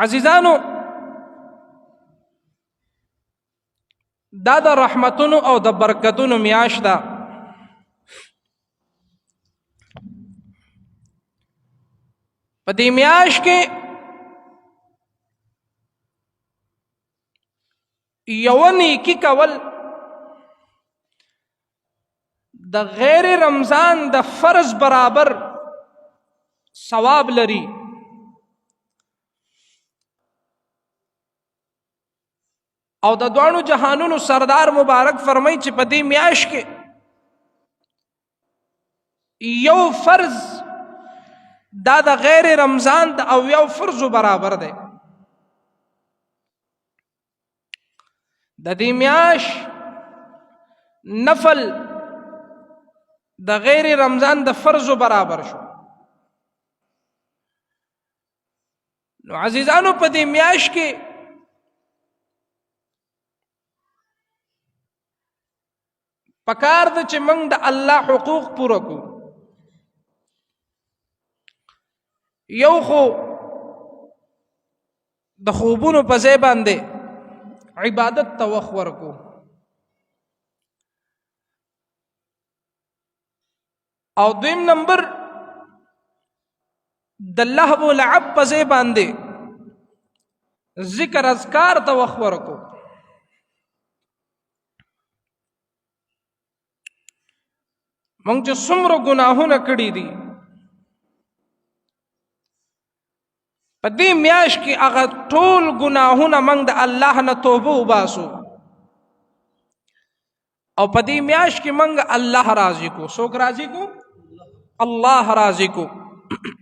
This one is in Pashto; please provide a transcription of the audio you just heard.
عزیزانو، دا د رحمتونو او د برکتونو میاشت ده. په دې میاشت کې یو نیکی کول د غیر رمضان د فرض برابر ثواب لري. او د دوانو جهانونو سردار مبارک فرمای چې په دې میاشت کې یو فرض دا د غیر رمضان د او یو فرض برابر دی. د دې میاشت نفل د غیر رمضان د فرض برابر شو. نو عزیزانو، په دې میاشت کې پکار ده چې موږ د الله حقوق پوره کړو. یو خو د خوبونو په ځای باندې عبادت ته وخت ورکړو، او دویم نمبر د لهو و لعب په ځای باندې ذکر اذکار ته وخت ورکړو. مونږ چې څومره ګناهونه کړي دي، په دې میاشت کې هغه ټول ګناهونه مونږ د الله نه توبه وباسو، او په دې میاشت کې مونږ الله راضي کو. څوک راضي کو؟ الله راضي کو.